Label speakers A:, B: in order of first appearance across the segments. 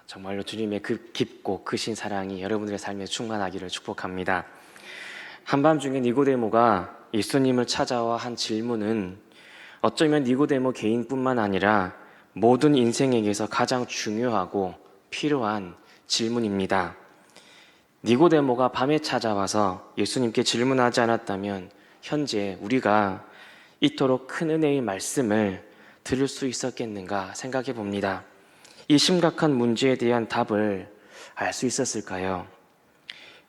A: 정말로 주님의 그 깊고 크신 사랑이 여러분들의 삶에 충만하기를 축복합니다. 한밤중에 니고데모가 예수님을 찾아와 한 질문은 어쩌면 니고데모 개인뿐만 아니라 모든 인생에게서 가장 중요하고 필요한 질문입니다. 니고데모가 밤에 찾아와서 예수님께 질문하지 않았다면 현재 우리가 이토록 큰 은혜의 말씀을 들을 수 있었겠는가 생각해 봅니다. 이 심각한 문제에 대한 답을 알 수 있었을까요?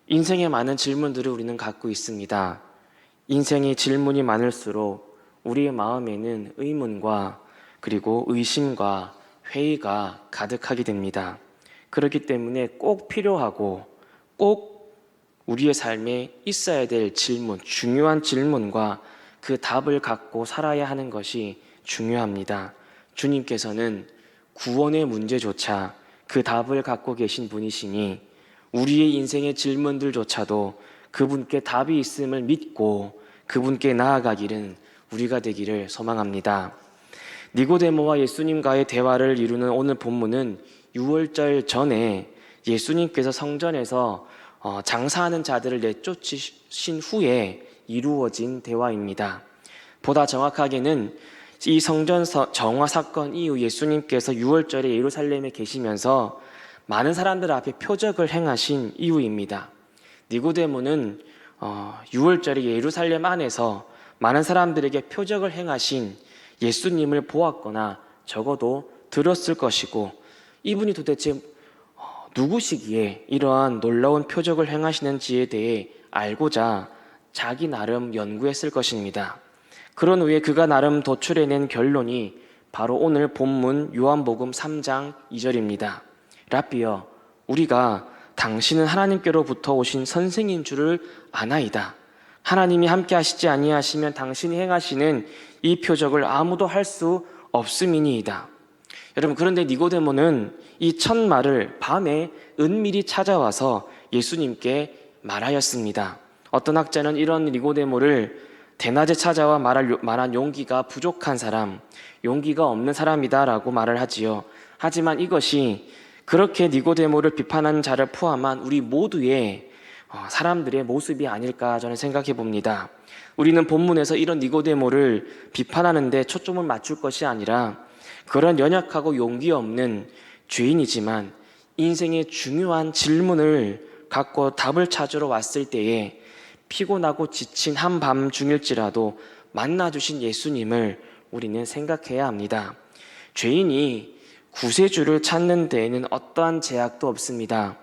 A: 인생에 많은 질문들을 우리는 갖고 있습니다. 인생의 질문이 많을수록 우리의 마음에는 의문과 그리고 의심과 회의가 가득하게 됩니다. 그렇기 때문에 꼭 필요하고 꼭 우리의 삶에 있어야 될 질문, 중요한 질문과 그 답을 갖고 살아야 하는 것이 중요합니다. 주님께서는 구원의 문제조차 그 답을 갖고 계신 분이시니 우리의 인생의 질문들조차도 그분께 답이 있음을 믿고 그분께 나아가기는 우리가 되기를 소망합니다. 니고데모와 예수님과의 대화를 이루는 오늘 본문은 유월절 전에 예수님께서 성전에서 장사하는 자들을 내쫓으신 후에 이루어진 대화입니다. 보다 정확하게는 이 성전 정화 사건 이후 예수님께서 유월절에 예루살렘에 계시면서 많은 사람들 앞에 표적을 행하신 이후입니다. 니고데모는 유월절에 예루살렘 안에서 많은 사람들에게 표적을 행하신 예수님을 보았거나 적어도 들었을 것이고 이분이 도대체 누구시기에 이러한 놀라운 표적을 행하시는지에 대해 알고자 자기 나름 연구했을 것입니다. 그런 후에 그가 나름 도출해낸 결론이 바로 오늘 본문 요한복음 3장 2절입니다. 랍비여, 우리가 당신은 하나님께로부터 오신 선생인 줄을 아나이다. 하나님이 함께 하시지 아니하시면 당신이 행하시는 이 표적을 아무도 할 수 없음이니이다. 여러분, 그런데 니고데모는 이 첫 말을 밤에 은밀히 찾아와서 예수님께 말하였습니다. 어떤 학자는 이런 니고데모를 대낮에 찾아와 말한 용기가 부족한 사람, 용기가 없는 사람이다라고 말을 하지요. 하지만 이것이 그렇게 니고데모를 비판하는 자를 포함한 우리 모두의 사람들의 모습이 아닐까 저는 생각해 봅니다. 우리는 본문에서 이런 니고데모를 비판하는데 초점을 맞출 것이 아니라 그런 연약하고 용기 없는 죄인이지만 인생의 중요한 질문을 갖고 답을 찾으러 왔을 때에 피곤하고 지친 한밤중일지라도 만나주신 예수님을 우리는 생각해야 합니다. 죄인이 구세주를 찾는 데에는 어떠한 제약도 없습니다.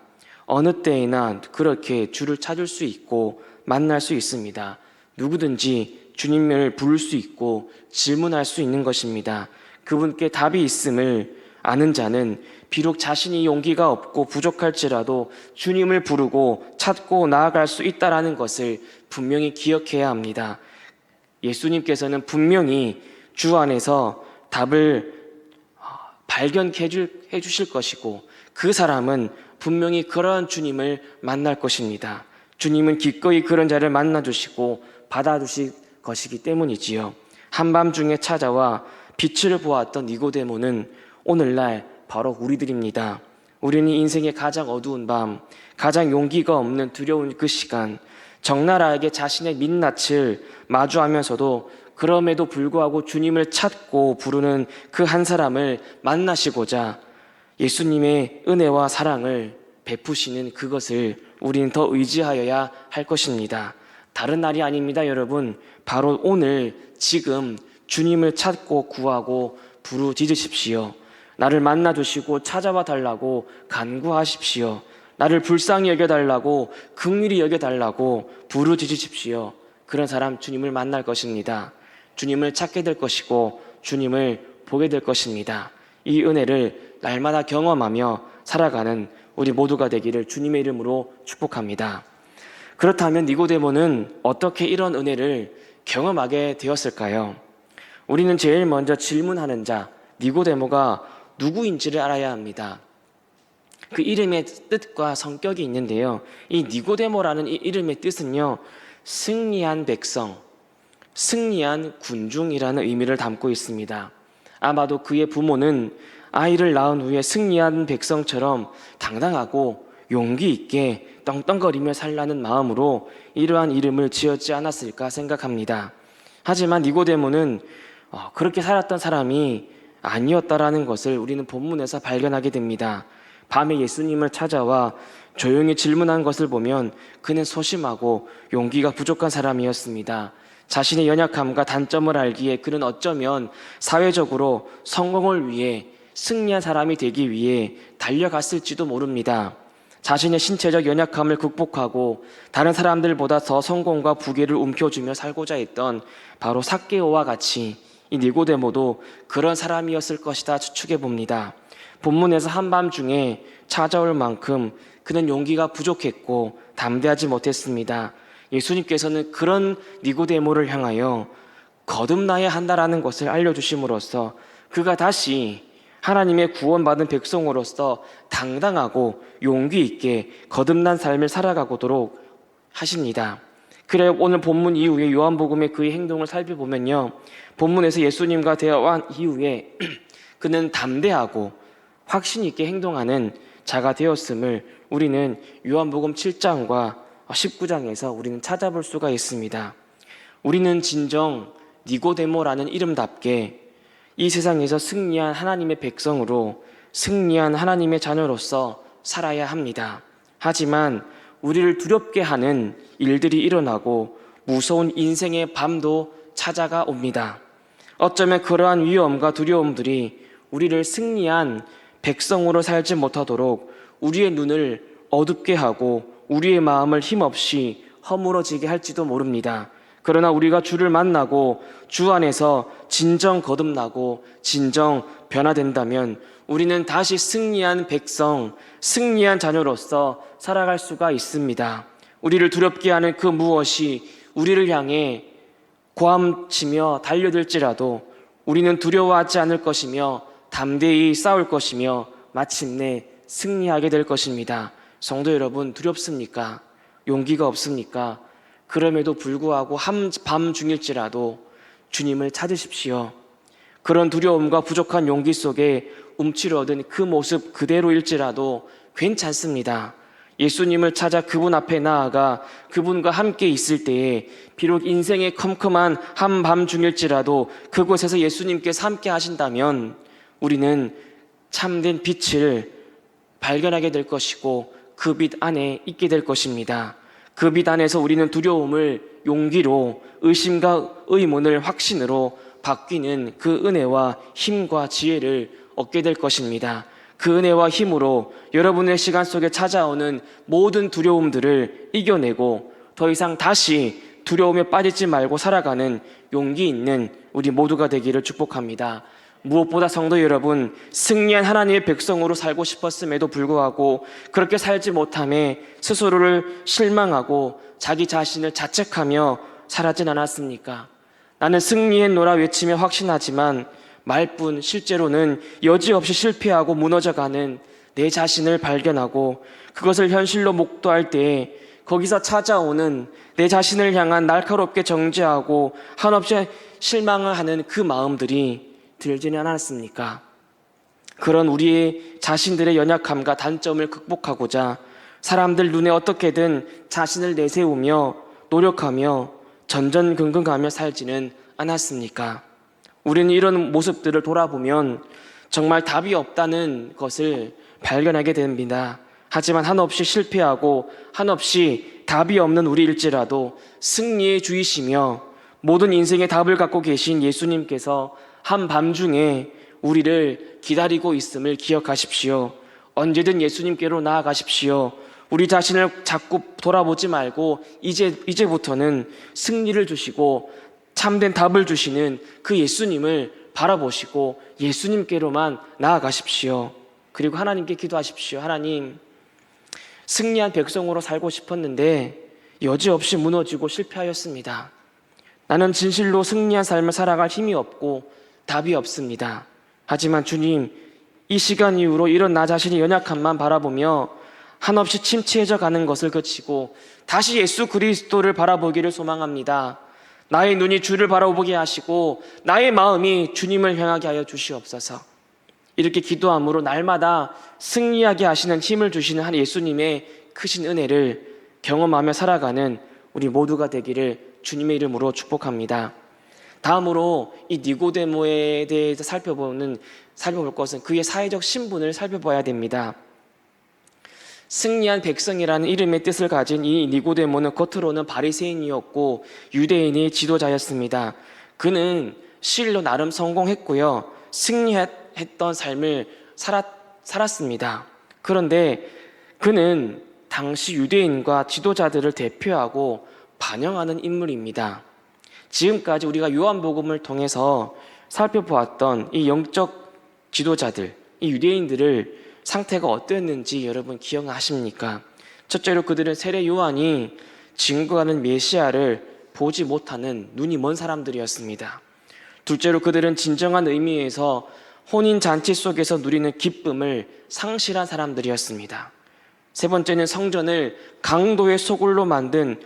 A: 어느 때에나 그렇게 주를 찾을 수 있고 만날 수 있습니다. 누구든지 주님을 부를 수 있고 질문할 수 있는 것입니다. 그분께 답이 있음을 아는 자는 비록 자신이 용기가 없고 부족할지라도 주님을 부르고 찾고 나아갈 수 있다는 것을 분명히 기억해야 합니다. 예수님께서는 분명히 주 안에서 답을 발견해 주실 것이고 그 사람은 분명히 그러한 주님을 만날 것입니다. 주님은 기꺼이 그런 자를 만나주시고 받아주실 것이기 때문이지요. 한밤중에 찾아와 빛을 보았던 니고데모는 오늘날 바로 우리들입니다. 우리는 인생의 가장 어두운 밤, 가장 용기가 없는 두려운 그 시간, 적나라하게 자신의 민낯을 마주하면서도 그럼에도 불구하고 주님을 찾고 부르는 그 한 사람을 만나시고자 예수님의 은혜와 사랑을 베푸시는 그것을 우리는 더 의지하여야 할 것입니다. 다른 날이 아닙니다, 여러분. 바로 오늘 지금 주님을 찾고 구하고 부르짖으십시오. 나를 만나주시고 찾아와 달라고 간구하십시오. 나를 불쌍히 여겨달라고 긍휼히 여겨달라고 부르짖으십시오. 그런 사람 주님을 만날 것입니다. 주님을 찾게 될 것이고 주님을 보게 될 것입니다. 이 은혜를 날마다 경험하며 살아가는 우리 모두가 되기를 주님의 이름으로 축복합니다. 그렇다면 니고데모는 어떻게 이런 은혜를 경험하게 되었을까요? 우리는 제일 먼저 질문하는 자 니고데모가 누구인지를 알아야 합니다. 그 이름의 뜻과 성격이 있는데요. 이 니고데모라는 이 이름의 뜻은요, 승리한 백성, 승리한 군중이라는 의미를 담고 있습니다. 아마도 그의 부모는 아이를 낳은 후에 승리한 백성처럼 당당하고 용기 있게 떵떵거리며 살라는 마음으로 이러한 이름을 지었지 않았을까 생각합니다. 하지만 니고데모는 그렇게 살았던 사람이 아니었다라는 것을 우리는 본문에서 발견하게 됩니다. 밤에 예수님을 찾아와 조용히 질문한 것을 보면 그는 소심하고 용기가 부족한 사람이었습니다. 자신의 연약함과 단점을 알기에 그는 어쩌면 사회적으로 성공을 위해 승리한 사람이 되기 위해 달려갔을지도 모릅니다. 자신의 신체적 연약함을 극복하고 다른 사람들보다 더 성공과 부귀를 움켜쥐며 살고자 했던 바로 삭개오와 같이 이 니고데모도 그런 사람이었을 것이다 추측해 봅니다. 본문에서 한밤중에 찾아올 만큼 그는 용기가 부족했고 담대하지 못했습니다. 예수님께서는 그런 니고데모를 향하여 거듭나야 한다라는 것을 알려주심으로써 그가 다시 하나님의 구원받은 백성으로서 당당하고 용기 있게 거듭난 삶을 살아가도록 하십니다. 그래 오늘 본문 이후에 요한복음의 그의 행동을 살펴보면요, 본문에서 예수님과 대화한 이후에 그는 담대하고 확신 있게 행동하는 자가 되었음을 우리는 요한복음 7장과 19장에서 우리는 찾아볼 수가 있습니다. 우리는 진정 니고데모라는 이름답게 이 세상에서 승리한 하나님의 백성으로 승리한 하나님의 자녀로서 살아야 합니다. 하지만 우리를 두렵게 하는 일들이 일어나고 무서운 인생의 밤도 찾아가 옵니다. 어쩌면 그러한 위험과 두려움들이 우리를 승리한 백성으로 살지 못하도록 우리의 눈을 어둡게 하고 우리의 마음을 힘없이 허물어지게 할지도 모릅니다. 그러나 우리가 주를 만나고 주 안에서 진정 거듭나고 진정 변화된다면 우리는 다시 승리한 백성, 승리한 자녀로서 살아갈 수가 있습니다. 우리를 두렵게 하는 그 무엇이 우리를 향해 고함치며 달려들지라도 우리는 두려워하지 않을 것이며 담대히 싸울 것이며 마침내 승리하게 될 것입니다. 성도 여러분, 두렵습니까? 용기가 없습니까? 그럼에도 불구하고 한밤중일지라도 주님을 찾으십시오. 그런 두려움과 부족한 용기 속에 움츠러든 그 모습 그대로일지라도 괜찮습니다. 예수님을 찾아 그분 앞에 나아가 그분과 함께 있을 때에 비록 인생의 컴컴한 한밤중일지라도 그곳에서 예수님께서 함께 하신다면 우리는 참된 빛을 발견하게 될 것이고 그 빛 안에 있게 될 것입니다. 그 빛 안에서 우리는 두려움을 용기로, 의심과 의문을 확신으로 바뀌는 그 은혜와 힘과 지혜를 얻게 될 것입니다. 그 은혜와 힘으로 여러분의 시간 속에 찾아오는 모든 두려움들을 이겨내고 더 이상 다시 두려움에 빠지지 말고 살아가는 용기 있는 우리 모두가 되기를 축복합니다. 무엇보다 성도 여러분, 승리한 하나님의 백성으로 살고 싶었음에도 불구하고 그렇게 살지 못함에 스스로를 실망하고 자기 자신을 자책하며 살았진 않았습니까? 나는 승리했노라 외치며 확신하지만 말뿐 실제로는 여지없이 실패하고 무너져가는 내 자신을 발견하고 그것을 현실로 목도할 때에 거기서 찾아오는 내 자신을 향한 날카롭게 정죄하고 한없이 실망을 하는 그 마음들이 들지는 않았습니까? 그런 우리의 자신들의 연약함과 단점을 극복하고자 사람들 눈에 어떻게든 자신을 내세우며 노력하며 전전긍긍하며 살지는 않았습니까? 우리는 이런 모습들을 돌아보면 정말 답이 없다는 것을 발견하게 됩니다. 하지만 한없이 실패하고 한없이 답이 없는 우리일지라도 승리의 주이시며 모든 인생의 답을 갖고 계신 예수님께서 한밤중에 우리를 기다리고 있음을 기억하십시오. 언제든 예수님께로 나아가십시오. 우리 자신을 자꾸 돌아보지 말고 이제부터는 승리를 주시고 참된 답을 주시는 그 예수님을 바라보시고 예수님께로만 나아가십시오. 그리고 하나님께 기도하십시오. 하나님, 승리한 백성으로 살고 싶었는데 여지없이 무너지고 실패하였습니다. 나는 진실로 승리한 삶을 살아갈 힘이 없고 답이 없습니다. 하지만 주님, 이 시간 이후로 이런 나 자신의 연약함만 바라보며 한없이 침체해져 가는 것을 그치고 다시 예수 그리스도를 바라보기를 소망합니다. 나의 눈이 주를 바라보게 하시고 나의 마음이 주님을 향하게 하여 주시옵소서. 이렇게 기도함으로 날마다 승리하게 하시는 힘을 주시는 한 예수님의 크신 은혜를 경험하며 살아가는 우리 모두가 되기를 주님의 이름으로 축복합니다. 다음으로 이 니고데모에 대해서 살펴볼 것은 그의 사회적 신분을 살펴봐야 됩니다. 승리한 백성이라는 이름의 뜻을 가진 이 니고데모는 겉으로는 바리새인이었고 유대인의 지도자였습니다. 그는 실로 나름 성공했고요, 승리했던 삶을 살았습니다. 그런데 그는 당시 유대인과 지도자들을 대표하고 반영하는 인물입니다. 지금까지 우리가 요한복음을 통해서 살펴보았던 이 영적 지도자들, 이 유대인들을 상태가 어땠는지 여러분 기억하십니까? 첫째로 그들은 세례 요한이 증거하는 메시아를 보지 못하는 눈이 먼 사람들이었습니다. 둘째로 그들은 진정한 의미에서 혼인잔치 속에서 누리는 기쁨을 상실한 사람들이었습니다. 세 번째는 성전을 강도의 소굴로 만든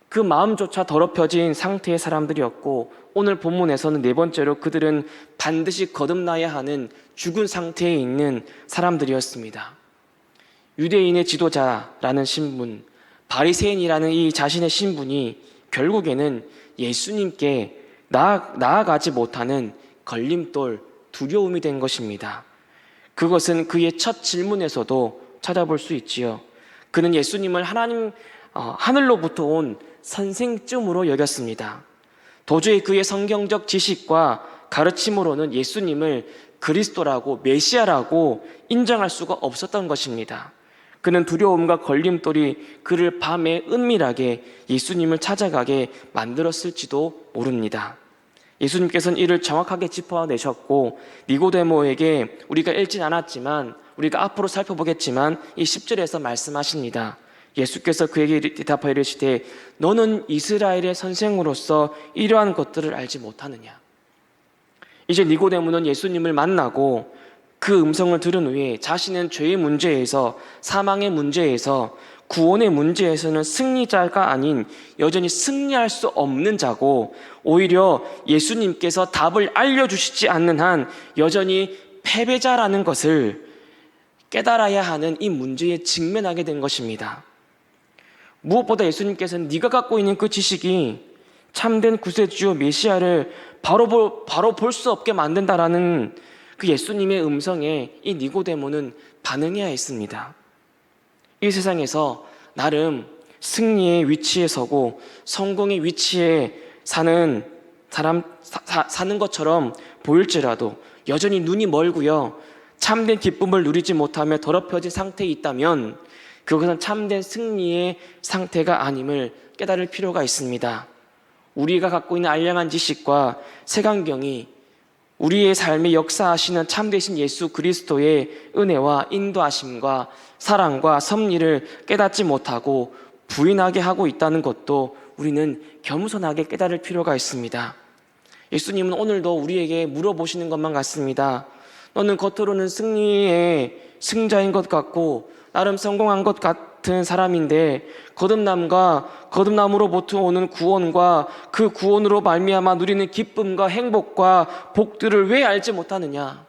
A: 그 마음조차 더럽혀진 상태의 사람들이었고, 오늘 본문에서는 네 번째로 그들은 반드시 거듭나야 하는 죽은 상태에 있는 사람들이었습니다. 유대인의 지도자라는 신분, 바리새인이라는 이 자신의 신분이 결국에는 예수님께 나아가지 못하는 걸림돌, 두려움이 된 것입니다. 그것은 그의 첫 질문에서도 찾아볼 수 있지요. 그는 예수님을 하늘로부터 온 선생쯤으로 여겼습니다. 도저히 그의 성경적 지식과 가르침으로는 예수님을 그리스도라고, 메시아라고 인정할 수가 없었던 것입니다. 그는 두려움과 걸림돌이 그를 밤에 은밀하게 예수님을 찾아가게 만들었을지도 모릅니다. 예수님께서는 이를 정확하게 짚어내셨고, 니고데모에게 우리가 읽진 않았지만 우리가 앞으로 살펴보겠지만 이 10절에서 말씀하십니다. 예수께서 그에게 대답하여 이르시되 너는 이스라엘의 선생으로서 이러한 것들을 알지 못하느냐. 이제 니고데모는 예수님을 만나고 그 음성을 들은 후에 자신은 죄의 문제에서, 사망의 문제에서, 구원의 문제에서는 승리자가 아닌 여전히 승리할 수 없는 자고, 오히려 예수님께서 답을 알려주시지 않는 한 여전히 패배자라는 것을 깨달아야 하는 이 문제에 직면하게 된 것입니다. 무엇보다 예수님께서는 네가 갖고 있는 그 지식이 참된 구세주요 메시아를 바로 볼 수 없게 만든다라는 그 예수님의 음성에 이 니고데모는 반응해야 했습니다. 이 세상에서 나름 승리의 위치에 서고 성공의 위치에 사는 사람 사는 것처럼 보일지라도 여전히 눈이 멀고요, 참된 기쁨을 누리지 못하며 더럽혀진 상태에 있다면 그것은 참된 승리의 상태가 아님을 깨달을 필요가 있습니다. 우리가 갖고 있는 알량한 지식과 색안경이 우리의 삶에 역사하시는 참되신 예수 그리스도의 은혜와 인도하심과 사랑과 섭리를 깨닫지 못하고 부인하게 하고 있다는 것도 우리는 겸손하게 깨달을 필요가 있습니다. 예수님은 오늘도 우리에게 물어보시는 것만 같습니다. 너는 겉으로는 승리의 승자인 것 같고 나름 성공한 것 같은 사람인데 거듭남으로부터 오는 구원과 그 구원으로 말미암아 누리는 기쁨과 행복과 복들을 왜 알지 못하느냐?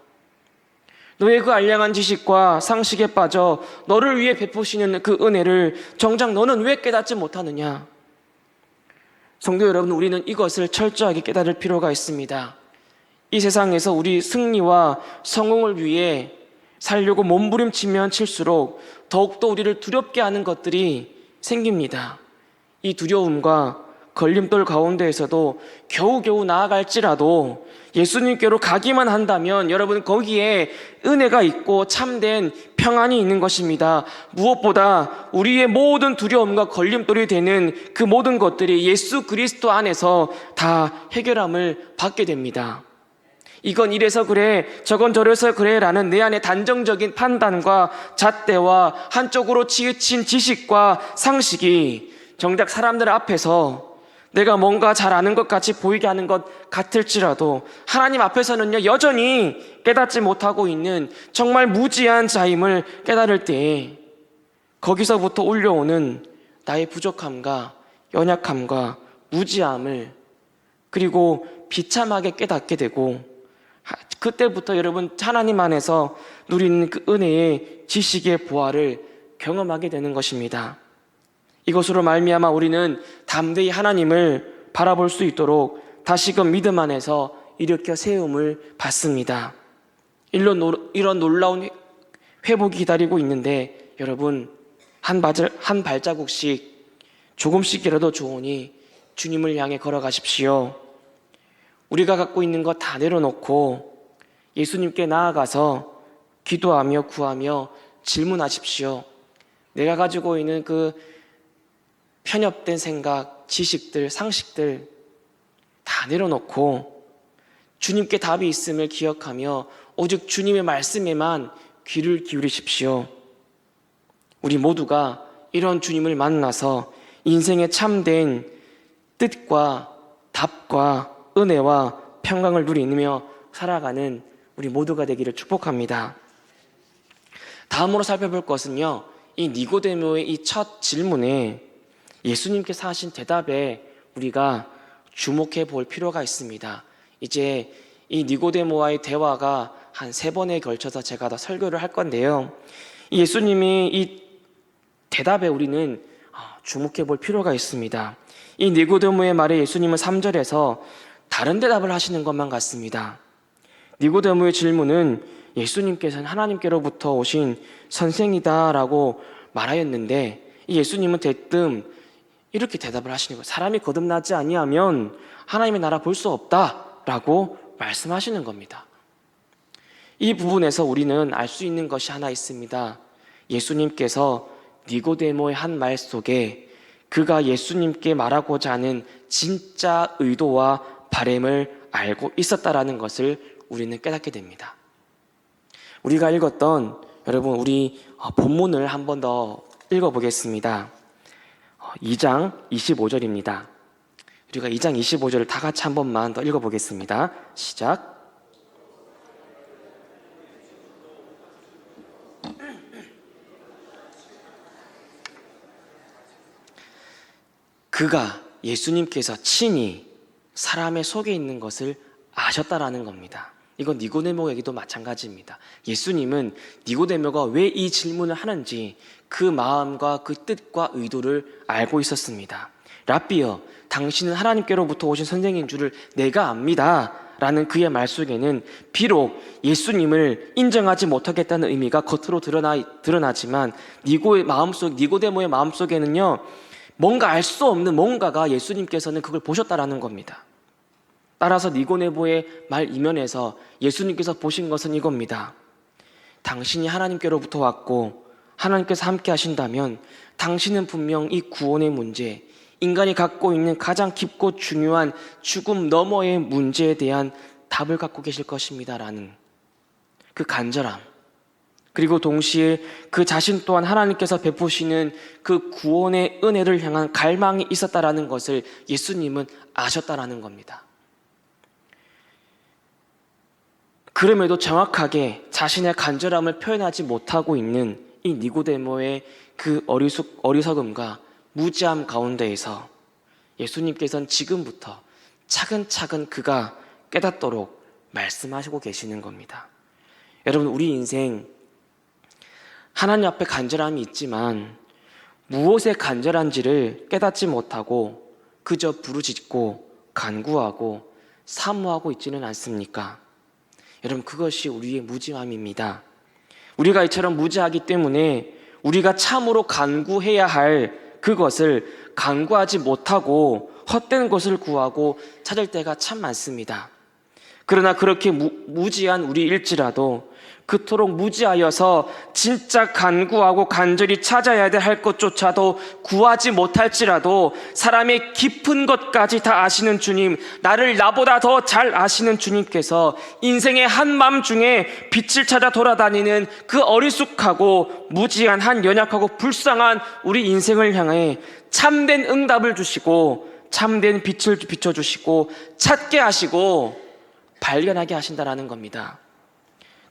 A: 너의 그 알량한 지식과 상식에 빠져 너를 위해 베푸시는 그 은혜를 정작 너는 왜 깨닫지 못하느냐? 성도 여러분, 우리는 이것을 철저하게 깨달을 필요가 있습니다. 이 세상에서 우리 승리와 성공을 위해 살려고 몸부림치면 칠수록 더욱더 우리를 두렵게 하는 것들이 생깁니다. 이 두려움과 걸림돌 가운데에서도 겨우겨우 나아갈지라도 예수님께로 가기만 한다면 여러분, 거기에 은혜가 있고 참된 평안이 있는 것입니다. 무엇보다 우리의 모든 두려움과 걸림돌이 되는 그 모든 것들이 예수 그리스도 안에서 다 해결함을 받게 됩니다. 이건 이래서 그래, 저건 저래서 그래 라는 내 안의 단정적인 판단과 잣대와 한쪽으로 치우친 지식과 상식이 정작 사람들 앞에서 내가 뭔가 잘 아는 것 같이 보이게 하는 것 같을지라도 하나님 앞에서는요, 여전히 깨닫지 못하고 있는 정말 무지한 자임을 깨달을 때에 거기서부터 울려오는 나의 부족함과 연약함과 무지함을 그리고 비참하게 깨닫게 되고, 그때부터 여러분 하나님 안에서 누리는 그 은혜의 지식의 보화를 경험하게 되는 것입니다. 이것으로 말미암아 우리는 담대히 하나님을 바라볼 수 있도록 다시금 믿음 안에서 일으켜 세움을 받습니다. 이런 놀라운 회복이 기다리고 있는데 여러분 한 발자국씩 조금씩이라도 좋으니 주님을 향해 걸어가십시오. 우리가 갖고 있는 것 다 내려놓고 예수님께 나아가서 기도하며 구하며 질문하십시오. 내가 가지고 있는 그 편협된 생각, 지식들, 상식들 다 내려놓고 주님께 답이 있음을 기억하며 오직 주님의 말씀에만 귀를 기울이십시오. 우리 모두가 이런 주님을 만나서 인생의 참된 뜻과 답과 은혜와 평강을 누리며 살아가는 우리 모두가 되기를 축복합니다. 다음으로 살펴볼 것은요, 이 니고데모의 이 첫 질문에 예수님께서 하신 대답에 우리가 주목해 볼 필요가 있습니다. 이제 이 니고데모와의 대화가 한 3번에 걸쳐서 제가 더 설교를 할 건데요, 예수님이 이 대답에 우리는 주목해 볼 필요가 있습니다. 이 니고데모의 말에 예수님은 3절에서 다른 대답을 하시는 것만 같습니다. 니고데모의 질문은 예수님께서는 하나님께로부터 오신 선생이다라고 말하였는데 예수님은 대뜸 이렇게 대답을 하시는 거예요. 사람이 거듭나지 아니하면 하나님의 나라 볼 수 없다라고 말씀하시는 겁니다. 이 부분에서 우리는 알 수 있는 것이 하나 있습니다. 예수님께서 니고데모의 한 말 속에 그가 예수님께 말하고자 하는 진짜 의도와 바램을 알고 있었다라는 것을 우리는 깨닫게 됩니다. 우리가 읽었던 여러분 우리 본문을 한 번 더 읽어보겠습니다. 2장 25절입니다. 우리가 2장 25절을 다 같이 한 번만 더 읽어보겠습니다. 시작. 그가 예수님께서 친히 사람의 속에 있는 것을 아셨다라는 겁니다. 이건 니고데모에게도 마찬가지입니다. 예수님은 니고데모가 왜 이 질문을 하는지 그 마음과 그 뜻과 의도를 알고 있었습니다. 랍비여, 당신은 하나님께로부터 오신 선생인 줄을 내가 압니다 라는 그의 말 속에는 비록 예수님을 인정하지 못하겠다는 의미가 겉으로 드러나지만 니고데모의 마음속에는요, 뭔가 알 수 없는 뭔가가 예수님께서는 그걸 보셨다라는 겁니다. 따라서 니고데모의 말 이면에서 예수님께서 보신 것은 이겁니다. 당신이 하나님께로부터 왔고 하나님께서 함께 하신다면 당신은 분명 이 구원의 문제, 인간이 갖고 있는 가장 깊고 중요한 죽음 너머의 문제에 대한 답을 갖고 계실 것입니다라는 그 간절함, 그리고 동시에 그 자신 또한 하나님께서 베푸시는 그 구원의 은혜를 향한 갈망이 있었다라는 것을 예수님은 아셨다라는 겁니다. 그럼에도 정확하게 자신의 간절함을 표현하지 못하고 있는 이 니고데모의 그 어리석음과 무지함 가운데에서 예수님께서는 지금부터 차근차근 그가 깨닫도록 말씀하시고 계시는 겁니다. 여러분, 우리 인생 하나님 앞에 간절함이 있지만 무엇에 간절한지를 깨닫지 못하고 그저 부르짖고 간구하고 사모하고 있지는 않습니까? 여러분, 그것이 우리의 무지함입니다. 우리가 이처럼 무지하기 때문에 우리가 참으로 간구해야 할 그것을 간구하지 못하고 헛된 것을 구하고 찾을 때가 참 많습니다. 그러나 그렇게 무지한 우리일지라도 그토록 무지하여서 진짜 간구하고 간절히 찾아야 할 것조차도 구하지 못할지라도 사람의 깊은 것까지 다 아시는 주님, 나보다 더 잘 아시는 주님께서 인생의 한맘 중에 빛을 찾아 돌아다니는 그 어리숙하고 무지한 한 연약하고 불쌍한 우리 인생을 향해 참된 응답을 주시고 참된 빛을 비춰주시고 찾게 하시고 발견하게 하신다라는 겁니다.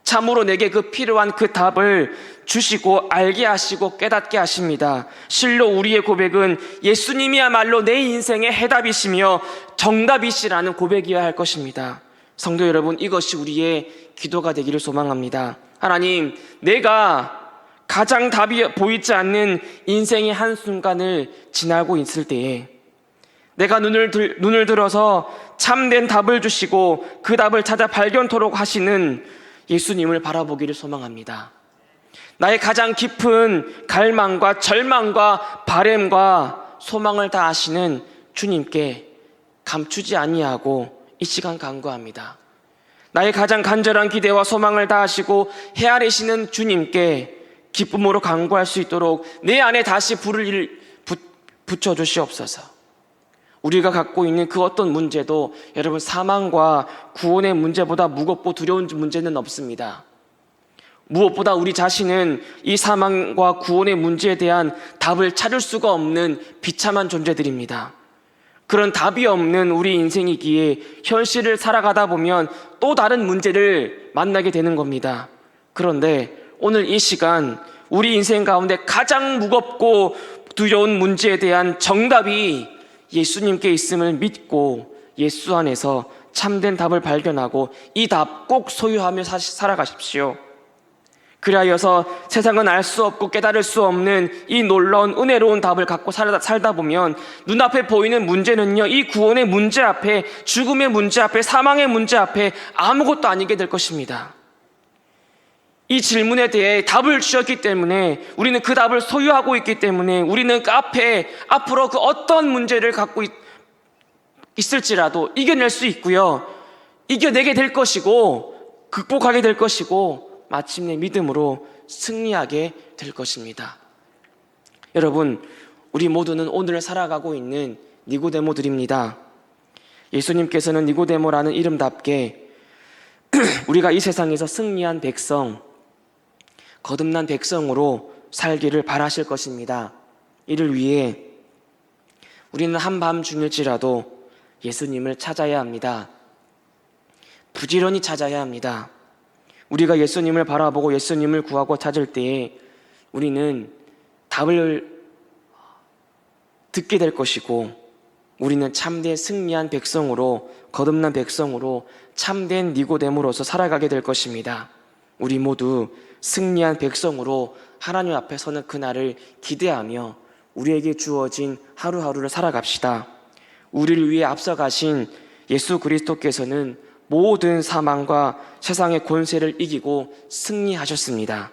A: 참으로 내게 그 필요한 그 답을 주시고 알게 하시고 깨닫게 하십니다. 실로 우리의 고백은 예수님이야말로 내 인생의 해답이시며 정답이시라는 고백이어야 할 것입니다. 성도 여러분, 이것이 우리의 기도가 되기를 소망합니다. 하나님, 내가 가장 답이 보이지 않는 인생의 한순간을 지나고 있을 때에 내가 눈을 들어서 참된 답을 주시고 그 답을 찾아 발견토록 하시는 예수님을 바라보기를 소망합니다. 나의 가장 깊은 갈망과 절망과 바램과 소망을 다 아시는 주님께 감추지 아니하고 이 시간 간구합니다. 나의 가장 간절한 기대와 소망을 다 아시고 헤아리시는 주님께 기쁨으로 간구할 수 있도록 내 안에 다시 불을 붙여주시옵소서. 우리가 갖고 있는 그 어떤 문제도 여러분, 사망과 구원의 문제보다 무겁고 두려운 문제는 없습니다. 무엇보다 우리 자신은 이 사망과 구원의 문제에 대한 답을 찾을 수가 없는 비참한 존재들입니다. 그런 답이 없는 우리 인생이기에 현실을 살아가다 보면 또 다른 문제를 만나게 되는 겁니다. 그런데 오늘 이 시간 우리 인생 가운데 가장 무겁고 두려운 문제에 대한 정답이 예수님께 있음을 믿고 예수 안에서 참된 답을 발견하고 이 답 꼭 소유하며 살아가십시오. 그리하여서 세상은 알 수 없고 깨달을 수 없는 이 놀라운 은혜로운 답을 갖고 살다 보면 눈앞에 보이는 문제는요, 이 구원의 문제 앞에, 죽음의 문제 앞에, 사망의 문제 앞에 아무것도 아니게 될 것입니다. 이 질문에 대해 답을 주셨기 때문에, 우리는 그 답을 소유하고 있기 때문에 우리는 그 앞으로 그 어떤 문제를 갖고 있을지라도 이겨낼 수 있고요, 이겨내게 될 것이고 극복하게 될 것이고 마침내 믿음으로 승리하게 될 것입니다. 여러분, 우리 모두는 오늘을 살아가고 있는 니고데모들입니다. 예수님께서는 니고데모라는 이름답게 우리가 이 세상에서 승리한 백성, 거듭난 백성으로 살기를 바라실 것입니다. 이를 위해 우리는 한밤중일지라도 예수님을 찾아야 합니다. 부지런히 찾아야 합니다. 우리가 예수님을 바라보고 예수님을 구하고 찾을 때에 우리는 답을 듣게 될 것이고, 우리는 참된 승리한 백성으로, 거듭난 백성으로 참된 니고데모로서 살아가게 될 것입니다. 우리 모두 승리한 백성으로 하나님 앞에 서는 그날을 기대하며 우리에게 주어진 하루하루를 살아갑시다. 우리를 위해 앞서가신 예수 그리스도께서는 모든 사망과 세상의 권세를 이기고 승리하셨습니다.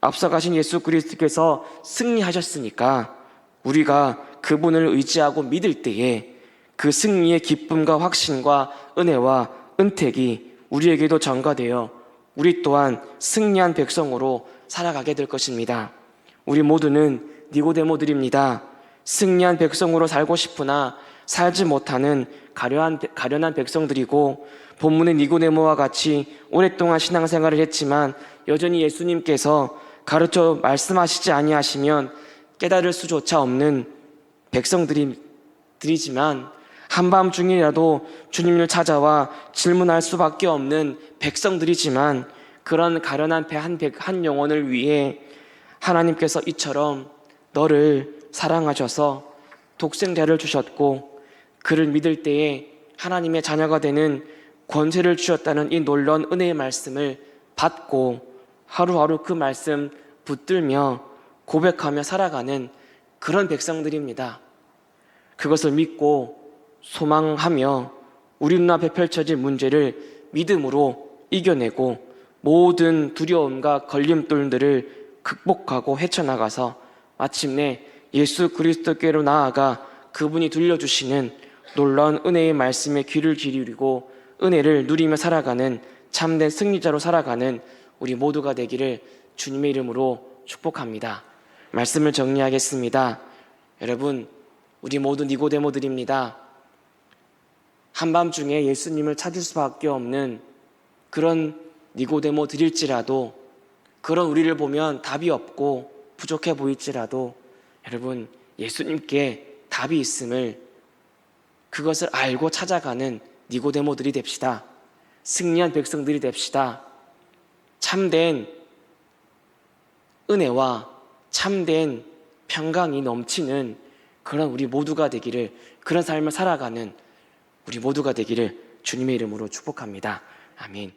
A: 앞서가신 예수 그리스도께서 승리하셨으니까 우리가 그분을 의지하고 믿을 때에 그 승리의 기쁨과 확신과 은혜와 은택이 우리에게도 전가되어 우리 또한 승리한 백성으로 살아가게 될 것입니다. 우리 모두는 니고데모들입니다. 승리한 백성으로 살고 싶으나 살지 못하는 가련한 백성들이고, 본문의 니고데모와 같이 오랫동안 신앙생활을 했지만 여전히 예수님께서 가르쳐 말씀하시지 아니하시면 깨달을 수조차 없는 백성들이지만, 한밤중이라도 주님을 찾아와 질문할 수밖에 없는 백성들이지만, 그런 가련한 한 영혼을 위해 하나님께서 이처럼 너를 사랑하셔서 독생자를 주셨고, 그를 믿을 때에 하나님의 자녀가 되는 권세를 주셨다는 이 놀라운 은혜의 말씀을 받고 하루하루 그 말씀 붙들며 고백하며 살아가는 그런 백성들입니다. 그것을 믿고 소망하며 우리 눈앞에 펼쳐질 문제를 믿음으로 이겨내고 모든 두려움과 걸림돌들을 극복하고 헤쳐나가서 마침내 예수 그리스도께로 나아가 그분이 들려주시는 놀라운 은혜의 말씀에 귀를 기울이고 은혜를 누리며 살아가는 참된 승리자로 살아가는 우리 모두가 되기를 주님의 이름으로 축복합니다. 말씀을 정리하겠습니다. 여러분, 우리 모두 니고데모들입니다. 한밤중에 예수님을 찾을 수밖에 없는 그런 니고데모들일지라도, 그런 우리를 보면 답이 없고 부족해 보일지라도, 여러분, 예수님께 답이 있음을, 그것을 알고 찾아가는 니고데모들이 됩시다. 승리한 백성들이 됩시다. 참된 은혜와 참된 평강이 넘치는 그런 우리 모두가 되기를, 그런 삶을 살아가는 우리 모두가 되기를 주님의 이름으로 축복합니다. 아멘.